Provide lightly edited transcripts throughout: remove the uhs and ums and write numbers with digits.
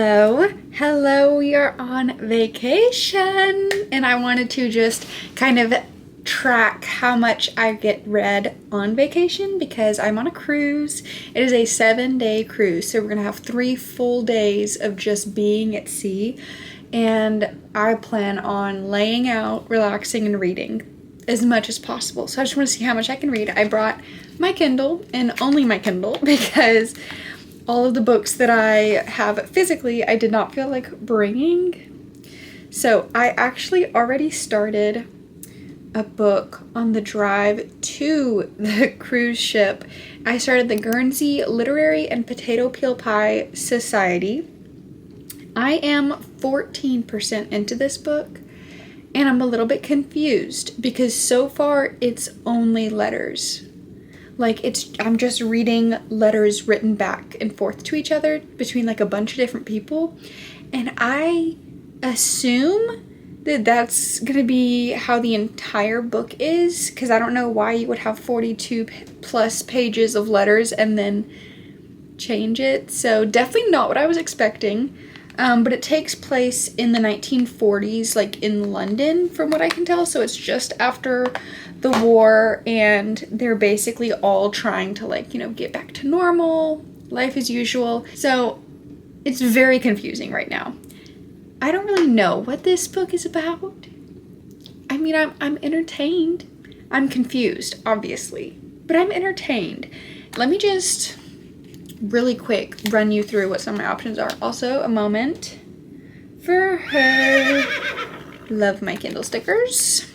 Hello, we are on vacation, and I wanted to just kind of track how much I get read on vacation because I'm on a cruise. It is a 7-day cruise, so we're gonna have 3 full days of just being at sea, and I plan on laying out, relaxing, and reading as much as possible. So I just want to see how much I can read. I brought my Kindle, and only my Kindle, because all of the books that I have physically, I did not feel like bringing. So I actually already started a book on the drive to the cruise ship. I started the Guernsey Literary and Potato Peel Pie Society. I am 14% into this book, and I'm a little bit confused because so far it's only letters. I'm just reading letters written back and forth to each other between like a bunch of different people. And I assume that that's gonna be how the entire book is, because I don't know why you would have 42 plus pages of letters and then change it. So definitely not what I was expecting. But it takes place in the 1940s, like in London, from what I can tell. So it's just after the war, and they're basically all trying to get back to normal, life as usual. So it's very confusing right now. I don't really know what this book is about. I mean, I'm entertained. I'm confused, obviously, but I'm entertained. Let me just really quick run you through what some of my options are. Also, a moment for her. Love my Kindle stickers.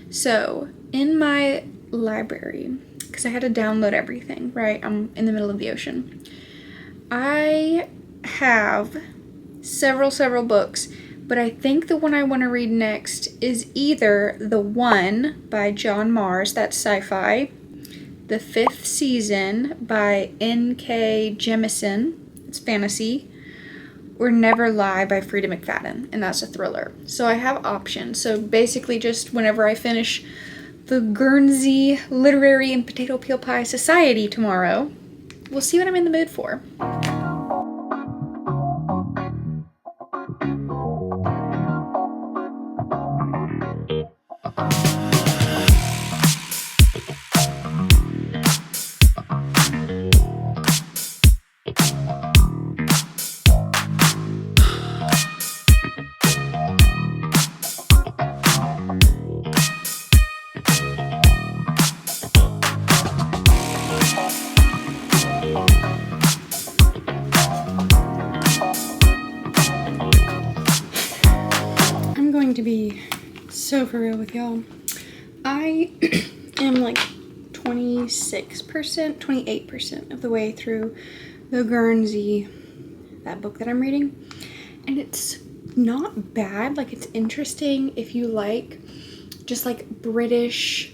So in my library, because I had to download everything, right? I'm in the middle of the ocean. I have several books, but I think the one I want to read next is either The One by John Mars, that's sci-fi, The Fifth Season by N.K. Jemisin, it's fantasy, or Never Lie by Frida McFadden, and that's a thriller. So I have options. So basically just whenever I finish the Guernsey Literary and Potato Peel Pie Society tomorrow, we'll see what I'm in the mood for. To be so for real with y'all, I am like 28% of the way through the Guernsey, that book that I'm reading, and it's not bad. Like, it's interesting if you like just like British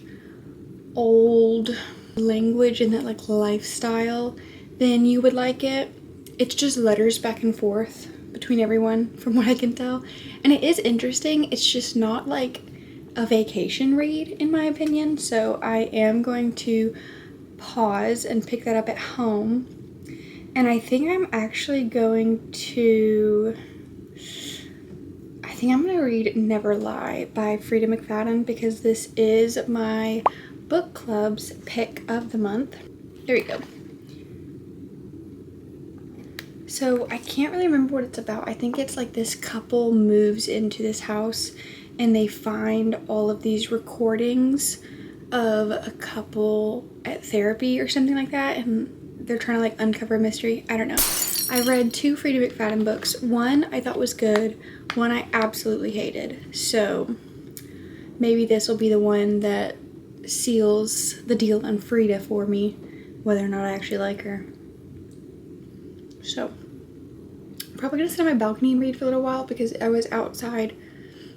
old language and that like lifestyle, then you would like it. It's just letters back and forth between everyone, from what I can tell, and it is interesting. It's just not like a vacation read, in my opinion, so I am going to pause and pick that up at home. And I think I'm actually going to read Never Lie by Frida McFadden, because this is my book club's pick of the month. There you go. So I can't really remember what it's about. I think it's like this couple moves into this house and they find all of these recordings of a couple at therapy or something like that, and they're trying to like uncover a mystery. I don't know. I read 2 Frida McFadden books. One I thought was good, one I absolutely hated. So maybe this will be the one that seals the deal on Frida for me, whether or not I actually like her. So I'm probably gonna sit on my balcony and read for a little while, because I was outside,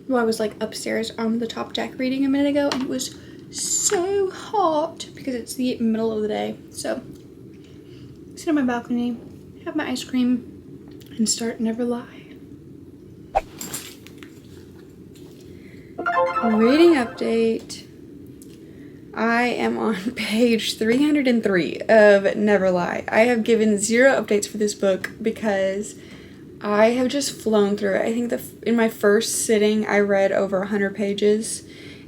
well, I was like upstairs on the top deck reading a minute ago, and it was so hot because it's the middle of the day. So sit on my balcony, have my ice cream, and start Never Lie. Reading update. I am on page 303 of Never Lie. I have given 0 updates for this book because I have just flown through it. I think in my first sitting, I read over 100 pages,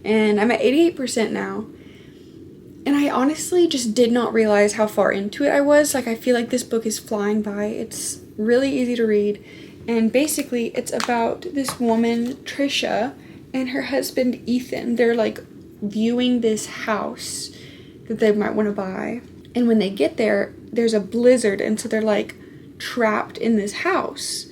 and I'm at 88% now. And I honestly just did not realize how far into it I was. Like, I feel like this book is flying by. It's really easy to read. And basically, it's about this woman, Trisha, and her husband, Ethan. They're, like, viewing this house that they might want to buy. And when they get there, there's a blizzard, and so they're, like, trapped in this house.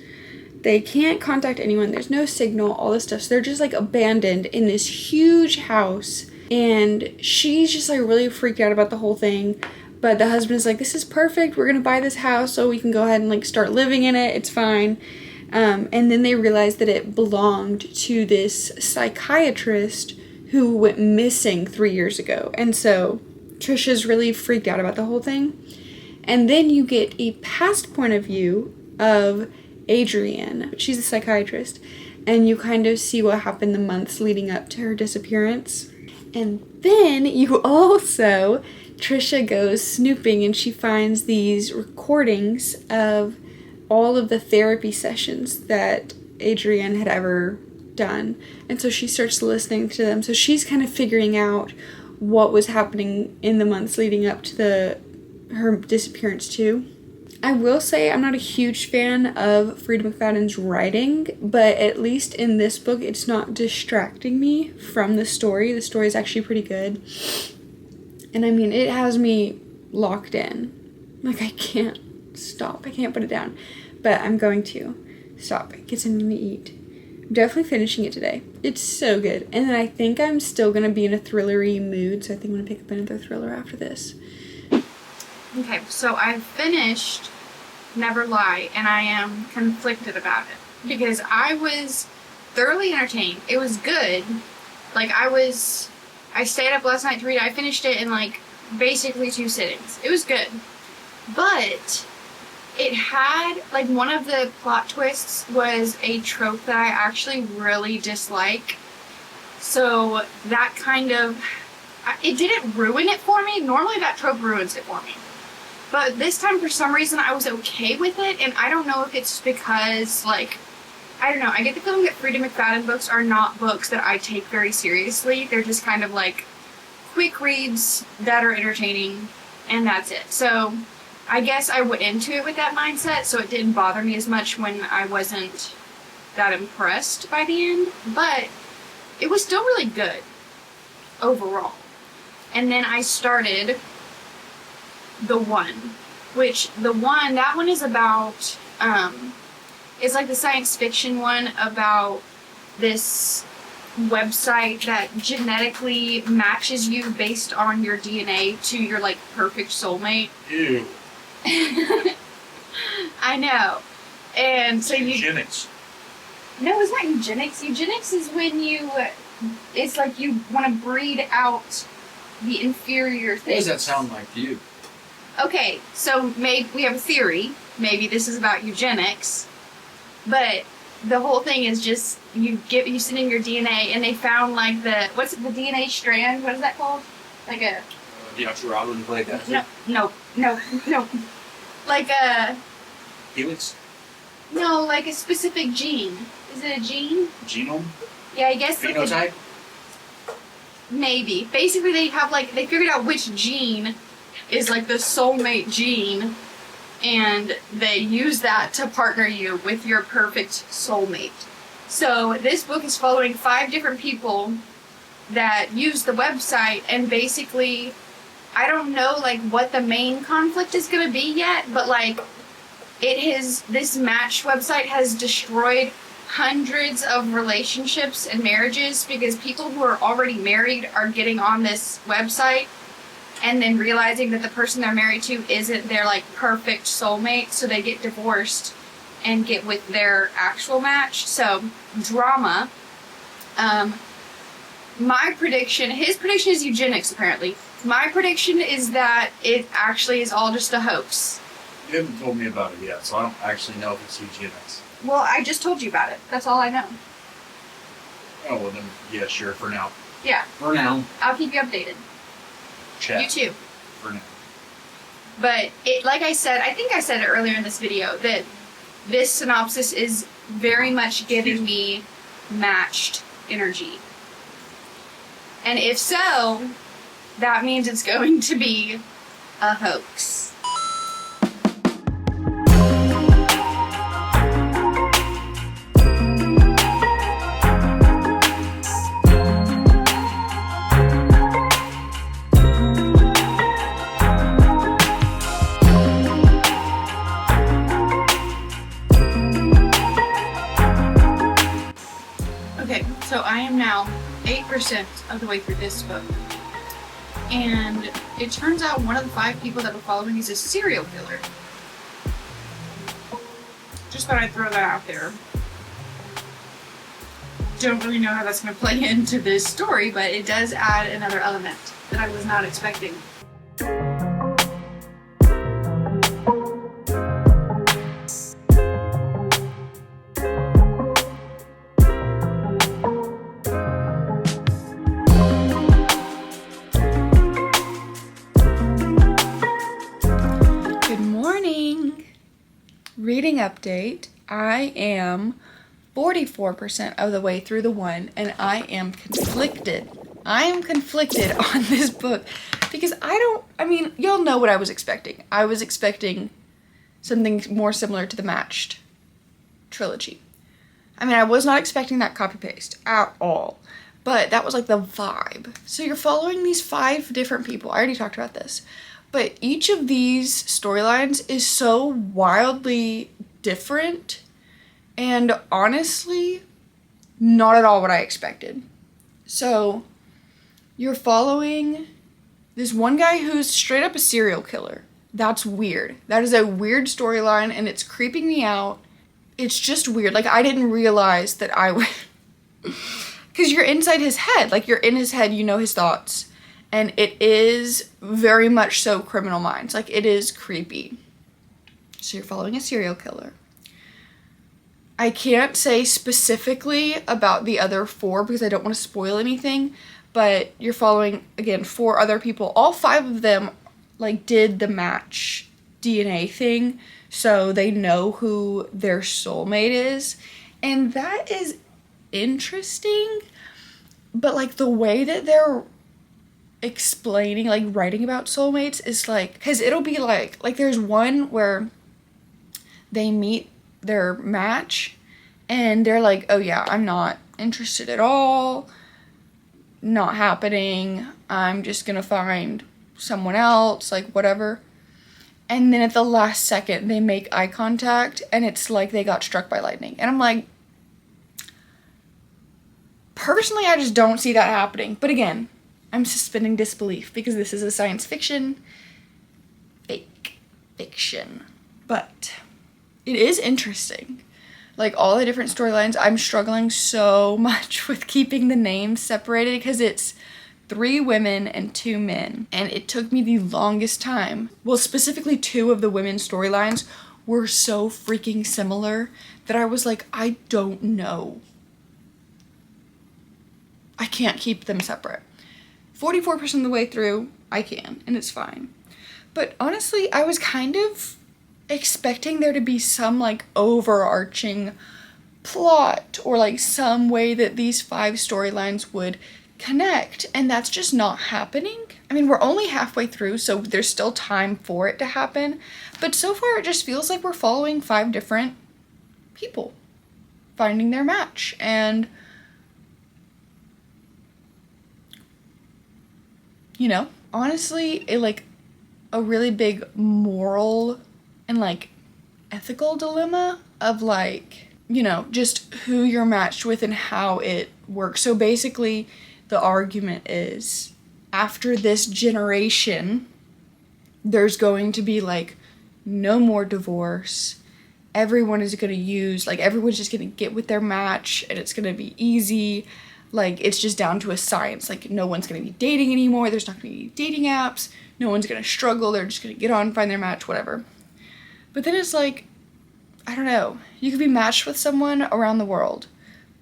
They can't contact anyone. There's no signal, all this stuff. So they're just, like, abandoned in this huge house. And she's just, like, really freaked out about the whole thing. But the husband's like, this is perfect. We're going to buy this house so we can go ahead and, like, start living in it. It's fine. And then they realize that it belonged to this psychiatrist who went missing 3 years ago. And so Trisha's really freaked out about the whole thing. And then you get a past point of view of Adrienne. She's a psychiatrist. And you kind of see what happened the months leading up to her disappearance. And then you also, Trisha goes snooping and she finds these recordings of all of the therapy sessions that Adrienne had ever done. And so she starts listening to them. So she's kind of figuring out what was happening in the months leading up to her disappearance too. I will say I'm not a huge fan of Frida McFadden's writing, but at least in this book, it's not distracting me from the story. The story is actually pretty good. And I mean, it has me locked in. Like, I can't stop. I can't put it down. But I'm going to stop. Get something to eat. I'm definitely finishing it today. It's so good. And then I think I'm still going to be in a thrillery mood, so I think I'm going to pick up another thriller after this. Okay, so I've finished Never Lie, and I am conflicted about it because I was thoroughly entertained. It was good. Like, I stayed up last night to read it. I finished it in, like, basically 2 sittings. It was good. But it had, like, one of the plot twists was a trope that I actually really dislike. So that kind of, it didn't ruin it for me. Normally that trope ruins it for me. But this time, for some reason, I was okay with it, and I don't know if it's because, like, I don't know, I get the feeling that Frida McFadden books are not books that I take very seriously. They're just kind of, like, quick reads that are entertaining, and that's it. So, I guess I went into it with that mindset, so it didn't bother me as much when I wasn't that impressed by the end, but it was still really good, overall. And then I started The One, that one is about, it's like the science fiction one about this website that genetically matches you based on your DNA to your, like, perfect soulmate. Ew. I know. And so Eugenics. No, it's not eugenics. Eugenics is when it's like you want to breed out the inferior things. What does that sound like to you? Okay, so maybe we have a theory. Maybe this is about eugenics, but the whole thing is just you send in your DNA, and they found, like, the DNA strand? What is that called? Like a Deoxyribonucleic acid? No. Like a Helix? No, like a specific gene. Is it a gene? Genome? Yeah, I guess. Phenotype? Maybe. Basically, they figured out which gene is, like, the soulmate gene, and they use that to partner you with your perfect soulmate. So this book is following 5 different people that use the website, and basically, I don't know, like, what the main conflict is going to be yet, but, like, this match website has destroyed hundreds of relationships and marriages because people who are already married are getting on this website and then realizing that the person they're married to isn't their, like, perfect soulmate, so they get divorced and get with their actual match. So, drama. His prediction is eugenics, apparently. My prediction is that it actually is all just a hoax. You haven't told me about it yet, so I don't actually know if it's eugenics. Well, I just told you about it. That's all I know. Oh, well then, yeah, sure, for now. Yeah. For now. I'll keep you updated. Chat. You too. For now. But, like I said, I think I said it earlier in this video, that this synopsis is very much giving me matched energy. And if so, that means it's going to be a hoax. Okay, so I am now 8% of the way through this book. And it turns out one of the 5 people that we're following is a serial killer. Just thought I'd throw that out there. Don't really know how that's going to play into this story, but it does add another element that I was not expecting. Reading update. I am 44% of the way through the one, and I am conflicted. I am conflicted on this book because y'all know what I was expecting. I was expecting something more similar to the Matched trilogy. I was not expecting that copy-paste at all, but that was like the vibe. So you're following these 5 different people. I already talked about this. But each of these storylines is so wildly different and honestly not at all what I expected. So you're following this one guy who's straight up a serial killer. That's weird. That is a weird storyline and it's creeping me out. It's just weird. Like, I didn't realize that I would... Because you're inside his head. Like, you're in his head, you know his thoughts. And it is very much so Criminal Minds. Like, it is creepy. So you're following a serial killer. I can't say specifically about the other 4 because I don't want to spoil anything. But you're following, again, 4 other people. All 5 of them, like, did the match DNA thing. So they know who their soulmate is. And that is interesting. But, like, the way that they're explaining, like, writing about soulmates is like, because it'll be like there's one where they meet their match and they're like, oh yeah, I'm not interested at all, not happening, I'm just gonna find someone else, like, whatever. And then at the last second they make eye contact and it's like they got struck by lightning. And I'm like, personally, I just don't see that happening. But again, I'm suspending disbelief because this is a science fiction, fake fiction. But it is interesting. Like, all the different storylines, I'm struggling so much with keeping the names separated because it's 3 women and 2 men. And it took me the longest time. Well, specifically 2 of the women's storylines were so freaking similar that I was like, I don't know. I can't keep them separate. 44% of the way through, I can, and it's fine. But honestly, I was kind of expecting there to be some, like, overarching plot or, like, some way that these 5 storylines would connect, and that's just not happening. We're only halfway through, so there's still time for it to happen, but so far it just feels like we're following 5 different people finding their match, and honestly, a really big moral and, like, ethical dilemma of, like, just who you're matched with and how it works. So basically, the argument is, after this generation, there's going to be, like, no more divorce. Everyone is going to everyone's just going to get with their match, and it's going to be easy. Like, it's just down to a science. Like, no one's going to be dating anymore. There's not going to be dating apps. No one's going to struggle. They're just going to get on, find their match, whatever. But then it's like, I don't know. You could be matched with someone around the world.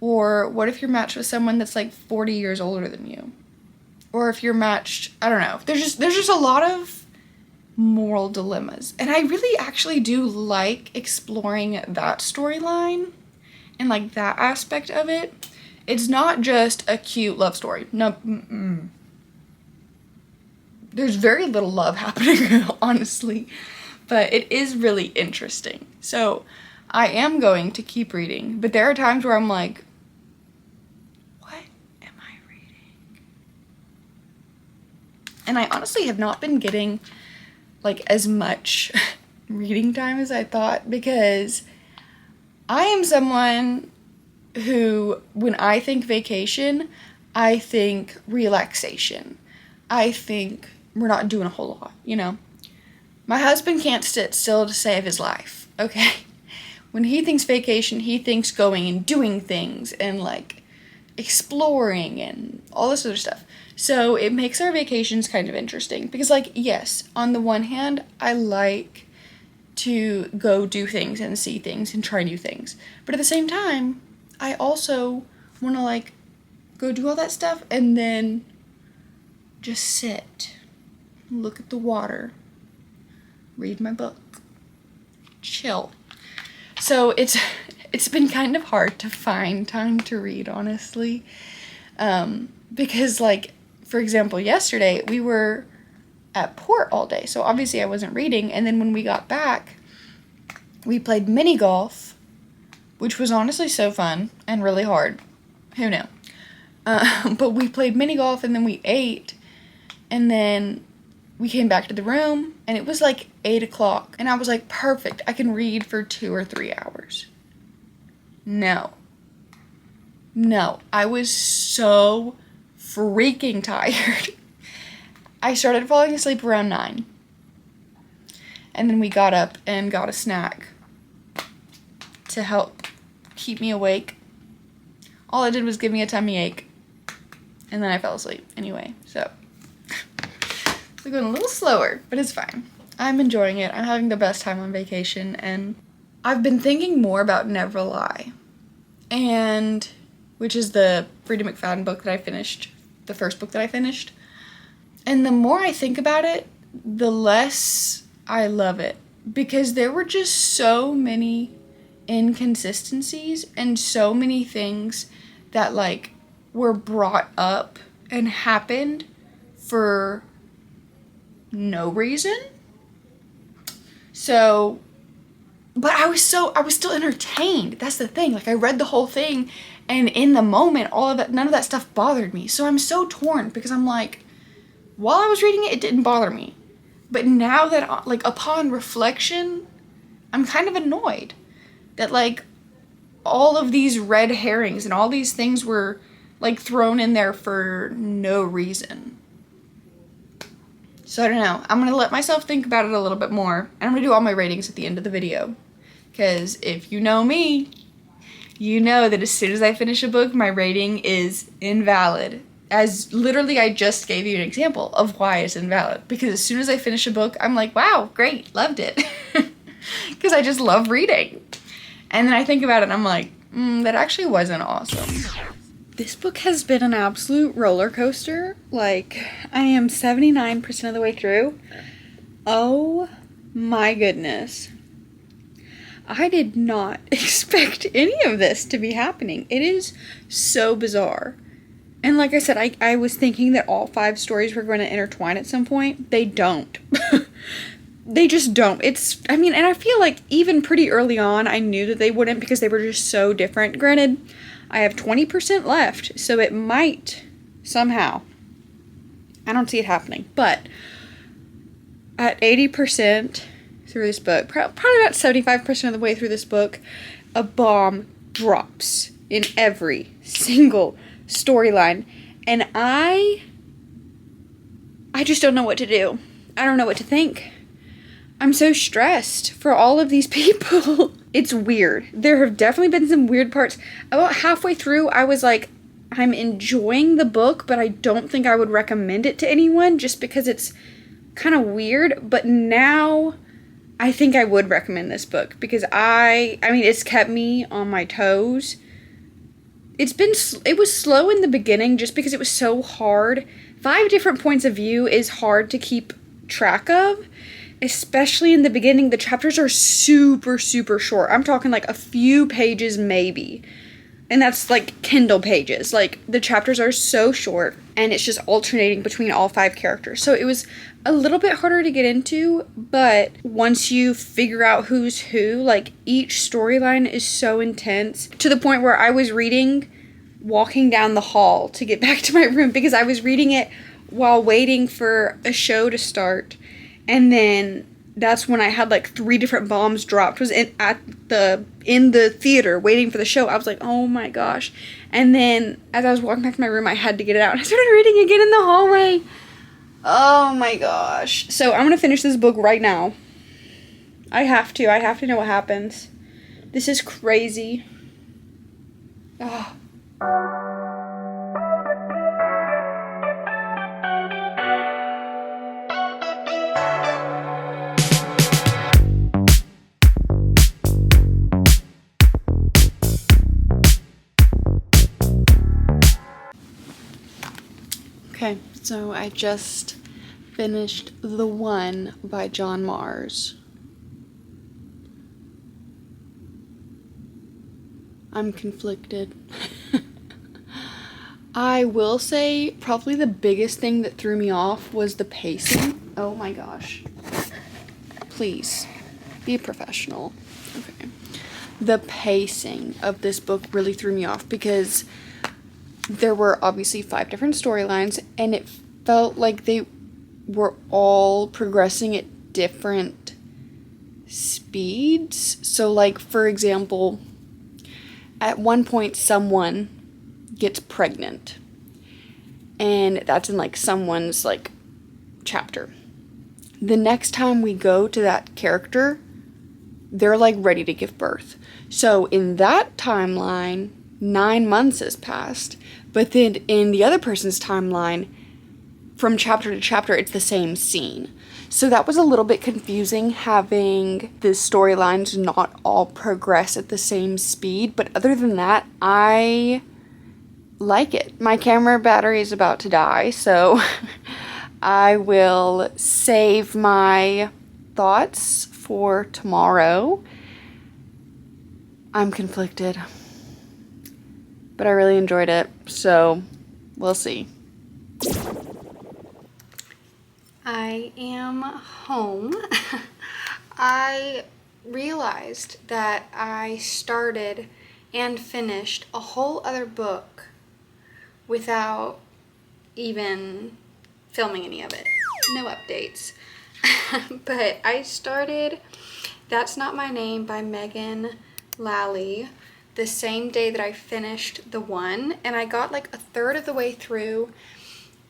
Or what if you're matched with someone that's, like, 40 years older than you? Or if you're matched, I don't know. There's just a lot of moral dilemmas. And I really actually do like exploring that storyline and like that aspect of it. It's not just a cute love story. No, there's very little love happening, honestly, but it is really interesting. So I am going to keep reading, but there are times where I'm like, what am I reading? And I honestly have not been getting like as much reading time as I thought, because I am someone who, when I think vacation, I think relaxation. I think we're not doing a whole lot, you know? My husband can't sit still to save his life, okay? When he thinks vacation, he thinks going and doing things and like exploring and all this other stuff. So it makes our vacations kind of interesting because, like, yes, on the one hand, I like to go do things and see things and try new things. But at the same time, I also want to like go do all that stuff and then just sit, look at the water, read my book, chill. So it's been kind of hard to find time to read, honestly, because, like, for example, yesterday we were at port all day, so obviously I wasn't reading, and then when we got back, we played mini golf, which was honestly so fun and really hard. Who knew? But we played mini golf, and then we ate, and then we came back to the room, and it was like 8 o'clock, and I was like, perfect, I can read for 2 or 3 hours. No, I was so freaking tired. I started falling asleep around 9, and then we got up and got a snack to help keep me awake. All it did was give me a tummy ache, and then I fell asleep anyway, so we're going a little slower, but it's fine. I'm enjoying it. I'm having the best time on vacation, and I've been thinking more about Never Lie, and which is the Frida McFadden book that I finished, the first book that I finished. And the more I think about it, the less I love it, because there were just so many inconsistencies and so many things that like were brought up and happened for no reason. So, but I was still entertained. That's the thing. Like, I read the whole thing, and in the moment, all of that, none of that stuff bothered me. So I'm so torn, because I'm like, while I was reading it, it didn't bother me. But now that, like, upon reflection, I'm kind of annoyed that, like, all of these red herrings and all these things were, like, thrown in there for no reason. So I don't know. I'm going to let myself think about it a little bit more. And I'm going to do all my ratings at the end of the video. Because if you know me, you know that as soon as I finish a book, my rating is invalid. As literally I just gave you an example of why it's invalid. Because as soon as I finish a book, I'm like, wow, great, loved it. Because I just love reading. And then I think about it and I'm like, that actually wasn't awesome. This book has been an absolute roller coaster. Like, I am 79% of the way through. Oh my goodness. I did not expect any of this to be happening. It is so bizarre. And like I said, I was thinking that all 5 stories were going to intertwine at some point. They don't. They just don't. And I feel like even pretty early on, I knew that they wouldn't, because they were just so different. Granted, I have 20% left, so it might somehow. I don't see it happening. But at 80% through this book, probably about 75% of the way through this book, a bomb drops in every single storyline. And I just don't know what to do. I don't know what to think. I'm so stressed for all of these people. It's weird. There have definitely been some weird parts. About halfway through, I was like, I'm enjoying the book, but I don't think I would recommend it to anyone just because it's kind of weird. But now I think I would recommend this book because it's kept me on my toes. It was slow in the beginning just because it was so hard. 5 different points of view is hard to keep track of. especially in the beginning, the chapters are super, super short. I'm talking like a few pages maybe. And that's like Kindle pages. Like, the chapters are so short, and it's just alternating between all 5 characters. So it was a little bit harder to get into, but once you figure out who's who, like, each storyline is so intense to the point where I was reading walking down the hall to get back to my room because I was reading it while waiting for a show to start. And then that's when I had like 3 different bombs dropped. Was in the theater waiting for the show. I was like, oh my gosh. And then as I was walking back to my room, I had to get it out. And I started reading again in the hallway. Oh my gosh. So I'm gonna finish this book right now. I have to know what happens. This is crazy. Oh. Okay, so I just finished The One by John Mars. I'm conflicted. I will say probably the biggest thing that threw me off was the pacing. Oh my gosh. Please, be a professional. Okay. The pacing of this book really threw me off because there were obviously 5 different storylines, and it felt like they were all progressing at different speeds. So, like, for example, at one point someone gets pregnant, and that's in like someone's like chapter. The next time we go to that character, they're like ready to give birth. So in that timeline, 9 months has passed, but then in the other person's timeline, from chapter to chapter, it's the same scene. So that was a little bit confusing, having the storylines not all progress at the same speed. But other than that, I like it. My camera battery is about to die, so I will save my thoughts for tomorrow. I'm conflicted, but I really enjoyed it, so we'll see. I am home. I realized that I started and finished a whole other book without even filming any of it. No updates. But I started That's Not My Name by Megan Lally the same day that I finished The One, and I got like a third of the way through.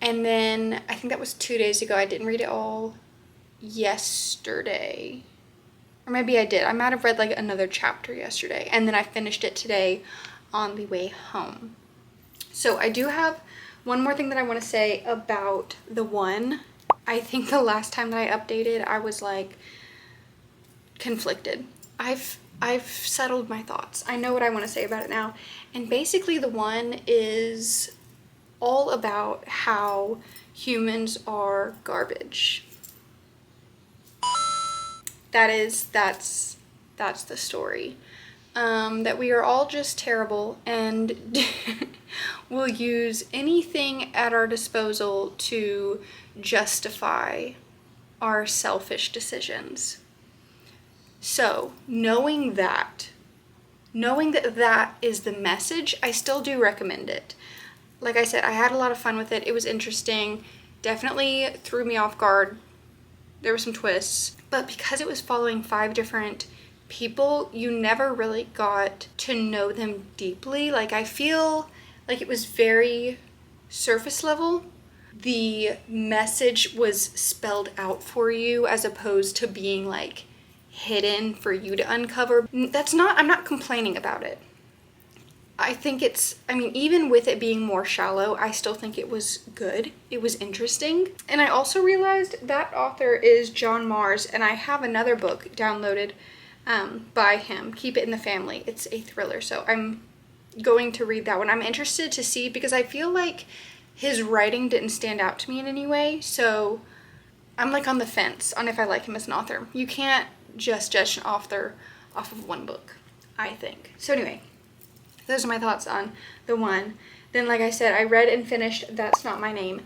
And then, I think that was 2 days ago, I didn't read it all yesterday. Or maybe I did. I might have read like another chapter yesterday. And then I finished it today on the way home. So I do have one more thing that I want to say about The One. I think the last time that I updated, I was like conflicted. I've settled my thoughts. I know what I want to say about it now. And basically The One is all about how humans are garbage. That's the story. That we are all just terrible and will use anything at our disposal to justify our selfish decisions. So, knowing that that is the message, I still do recommend it. Like I said, I had a lot of fun with it. It was interesting. Definitely threw me off guard. There were some twists. But because it was following 5 different people, you never really got to know them deeply. Like, I feel like it was very surface level. The message was spelled out for you as opposed to being like hidden for you to uncover. I'm not complaining about it. Even with it being more shallow, I still think it was good. It was interesting. And I also realized that author is John Mars, and I have another book downloaded by him, Keep It in the Family. It's a thriller, so I'm going to read that one. I'm interested to see, because I feel like his writing didn't stand out to me in any way, so I'm like on the fence on if I like him as an author. You can't just judge an author off of one book, I think. So anyway, those are my thoughts on the one. Then, like I said, I read and finished That's Not My Name.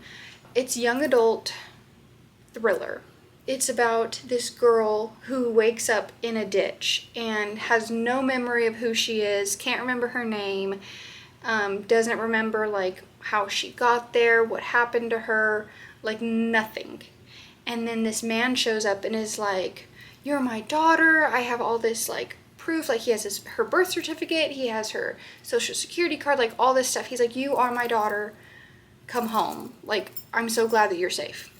It's young adult thriller. It's about this girl who wakes up in a ditch and has no memory of who she is, can't remember her name, doesn't remember like how she got there, what happened to her, like nothing. And then this man shows up and is like, "You're my daughter. I have all this like proof." Like he has her birth certificate, he has her social security card, like all this stuff. He's like, "You are my daughter. Come home. Like, I'm so glad that you're safe."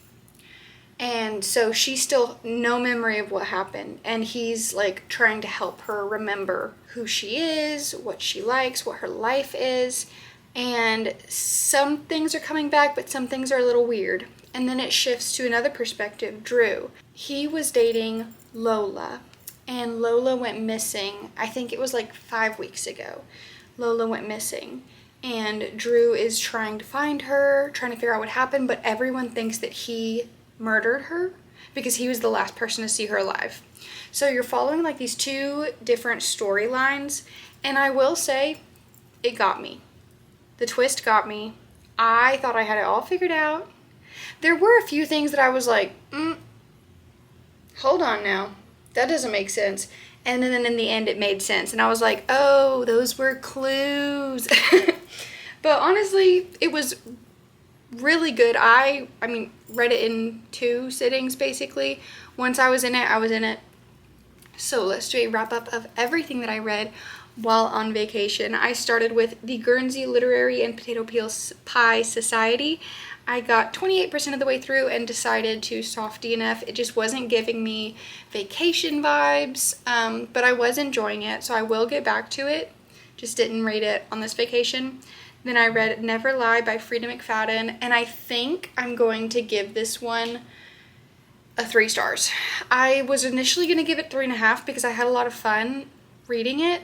And so she's still no memory of what happened. And he's like trying to help her remember who she is, what she likes, what her life is. And some things are coming back, but some things are a little weird. And then it shifts to another perspective, Drew. He was dating Lola, and Lola went missing. I think it was like 5 weeks ago. Lola went missing. And Drew is trying to find her, trying to figure out what happened, but everyone thinks that he murdered her because he was the last person to see her alive. So you're following like these two different storylines, and I will say it got me. The twist got me. I thought I had it all figured out. There were a few things that I was like, hold on now, that doesn't make sense. And then in the end it made sense, and I was like, oh, those were clues. But honestly, it was really good. I mean, read it in 2 sittings basically. Once I was in it. So let's do a wrap up of everything that I read while on vacation. I started with the Guernsey Literary and Potato Pie Society. I got 28% of the way through and decided to softy enough. It just wasn't giving me vacation vibes, but I was enjoying it, so I will get back to it. Just didn't rate it on this vacation. Then I read Never Lie by Frida McFadden, and I think I'm going to give this one a 3 stars. I was initially going to give it 3.5 because I had a lot of fun reading it,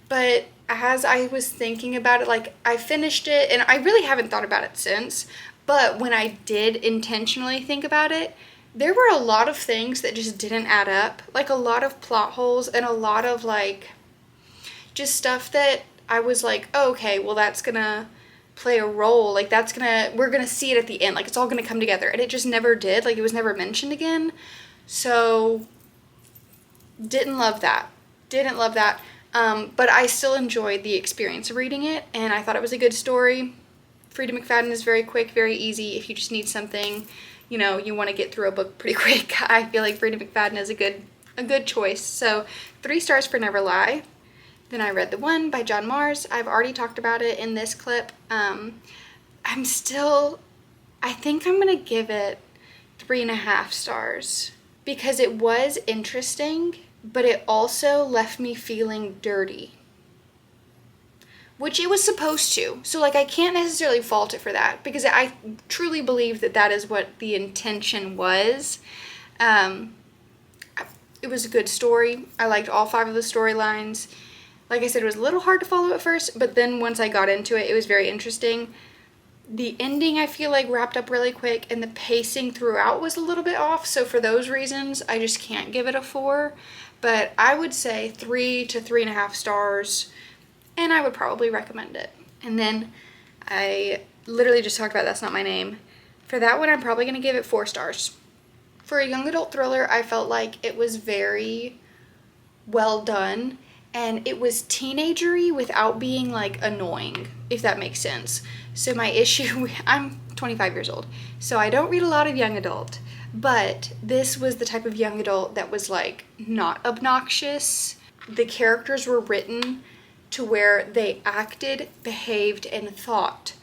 but as I was thinking about it, like I finished it, and I really haven't thought about it since, but when I did intentionally think about it, there were a lot of things that just didn't add up, like a lot of plot holes and a lot of like just stuff that I was like, oh, okay, well that's gonna play a role, like we're gonna see it at the end, like it's all gonna come together, and it just never did. Like it was never mentioned again. So didn't love that. But I still enjoyed the experience of reading it, and I thought it was a good story. Frida McFadden is very quick, very easy. If you just need something, you know, you want to get through a book pretty quick, I feel like Frida McFadden is a good choice. So 3 stars for Never Lie. Then I read The One by John Mars. I've already talked about it in this clip. I think I'm going to give it 3.5 stars because it was interesting, but it also left me feeling dirty, which it was supposed to. So like I can't necessarily fault it for that because I truly believe that that is what the intention was. It was a good story. I liked all 5 of the storylines. Like I said, it was a little hard to follow at first, but then once I got into it, it was very interesting. The ending, I feel like, wrapped up really quick, and the pacing throughout was a little bit off, so for those reasons, I just can't give it a 4. But I would say 3 to 3.5 stars, and I would probably recommend it. And then I literally just talked about That's Not My Name. For that one, I'm probably going to give it 4 stars. For a young adult thriller, I felt like it was very well done. And it was teenagery without being like annoying, if that makes sense. So my issue, I'm 25 years old, so I don't read a lot of young adult, but this was the type of young adult that was like not obnoxious. The characters were written to where they acted, behaved, and thought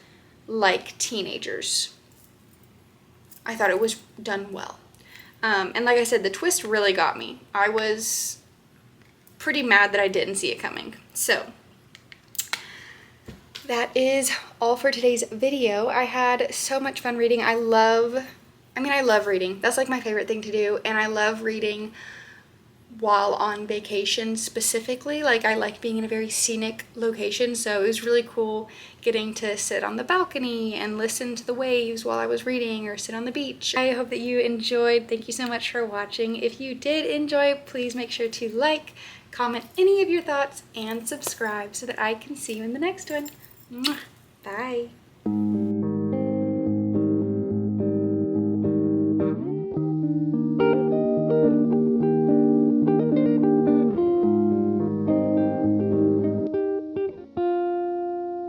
like teenagers. I thought it was done well. And like I said, the twist really got me. I was pretty mad that I didn't see it coming. So that is all for today's video. I had so much fun reading. I love reading. That's like my favorite thing to do, and I love reading while on vacation specifically. Like, I like being in a very scenic location, so it was really cool getting to sit on the balcony and listen to the waves while I was reading, or sit on the beach. I hope that you enjoyed. Thank you so much for watching. If you did enjoy, please make sure to like, comment any of your thoughts, and subscribe so that I can see you in the next one. Mwah. Bye.